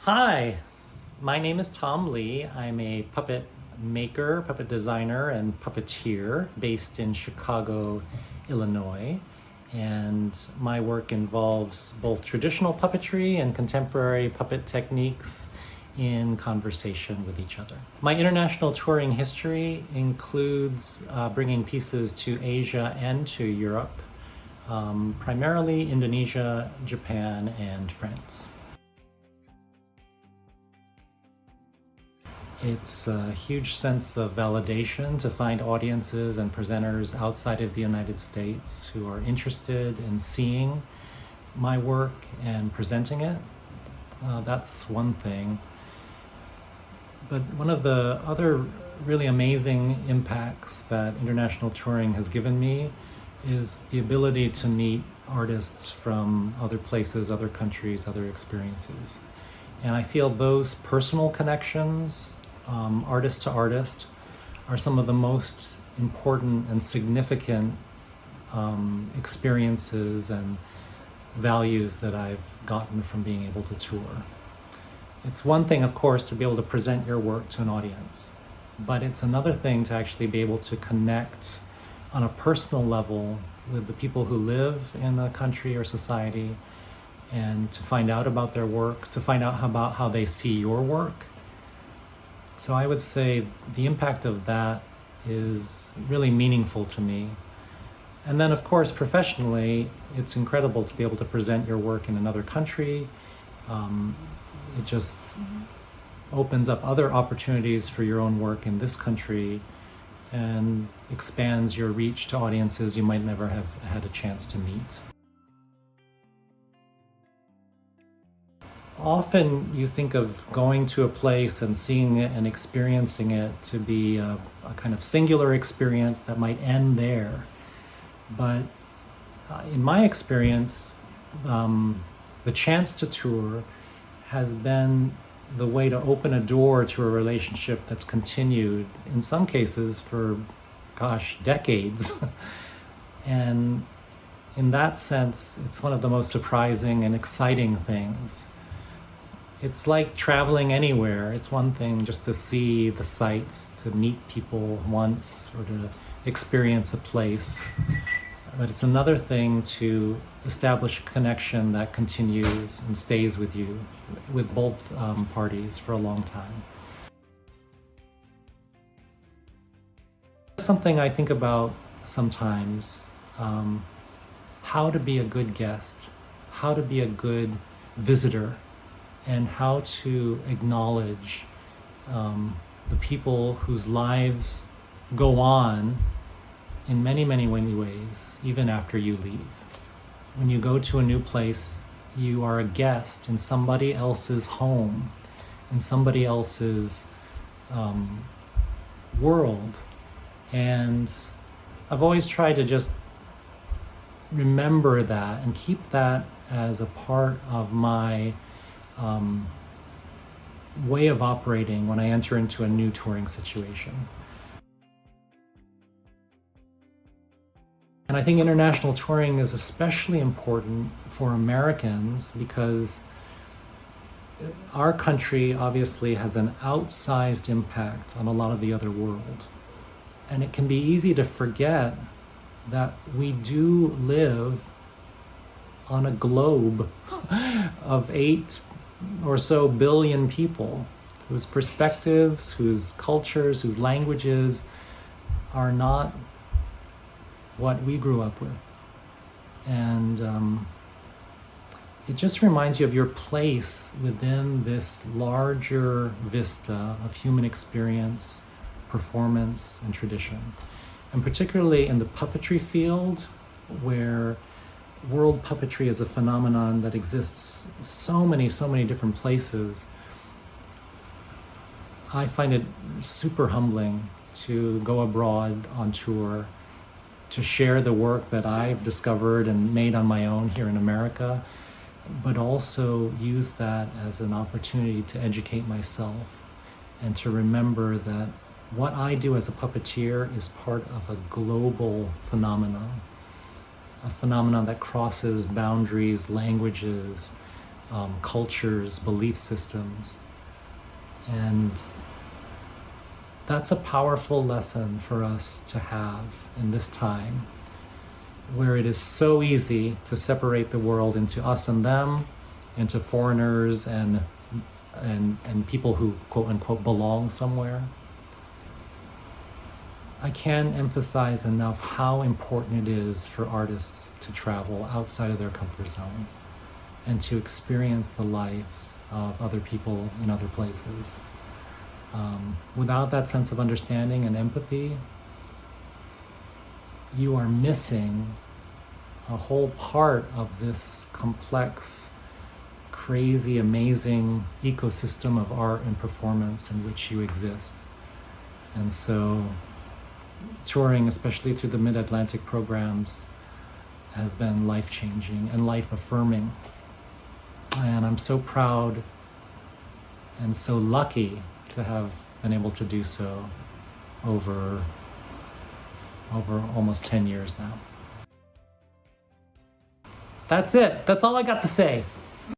Hi, my name is Tom Lee. I'm a puppet maker, puppet designer, and puppeteer based in Chicago, Illinois. And my work involves both traditional puppetry and contemporary puppet techniques in conversation with each other. My international touring history includes bringing pieces to Asia and to Europe, primarily Indonesia, Japan, and France. It's a huge sense of validation to find audiences and presenters outside of the United States who are interested in seeing my work and presenting it. That's one thing. But one of the other really amazing impacts that international touring has given me is the ability to meet artists from other places, other countries, other experiences. And I feel those personal connections, artist to artist, are some of the most important and significant experiences and values that I've gotten from being able to tour. It's one thing, of course, to be able to present your work to an audience, but it's another thing to actually be able to connect on a personal level with the people who live in a country or society, and to find out about their work, to find out about how they see your work. So I would say the impact of that is really meaningful to me. And then, of course, professionally, it's incredible to be able to present your work in another country. It just opens up other opportunities for your own work in this country and expands your reach to audiences you might never have had a chance to meet. Often you think of going to a place and seeing it and experiencing it to be a kind of singular experience that might end there. But in my experience, the chance to tour has been the way to open a door to a relationship that's continued, in some cases for, decades. And in that sense, it's one of the most surprising and exciting things. It's like traveling anywhere. It's one thing just to see the sights, to meet people once, or to experience a place. But it's another thing to establish a connection that continues and stays with you, with both parties for a long time. Something I think about sometimes, how to be a good guest, how to be a good visitor, and how to acknowledge the people whose lives go on in many, many, many ways, even after you leave. When you go to a new place, you are a guest in somebody else's home, in somebody else's world. And I've always tried to just remember that and keep that as a part of my way of operating when I enter into a new touring situation. And I think international touring is especially important for Americans because our country obviously has an outsized impact on a lot of the other world. And it can be easy to forget that we do live on a globe of 8 or so billion people whose perspectives, whose cultures, whose languages are not what we grew up with. And it just reminds you of your place within this larger vista of human experience, performance, and tradition. And particularly in the puppetry field, where world puppetry is a phenomenon that exists so many different places, I find it super humbling to go abroad on tour, to share the work that I've discovered and made on my own here in America, but also use that as an opportunity to educate myself and to remember that what I do as a puppeteer is part of a global phenomenon, a phenomenon that crosses boundaries, languages, cultures, belief systems. And that's a powerful lesson for us to have in this time, where it is so easy to separate the world into us and them, into foreigners and people who quote unquote belong somewhere. I can't emphasize enough how important it is for artists to travel outside of their comfort zone and to experience the lives of other people in other places. Without that sense of understanding and empathy, you are missing a whole part of this complex, crazy, amazing ecosystem of art and performance in which you exist. And so touring, especially through the Mid-Atlantic programs, has been life-changing and life-affirming. And I'm so proud and so lucky to have been able to do so over almost 10 years now. That's it. That's all I got to say.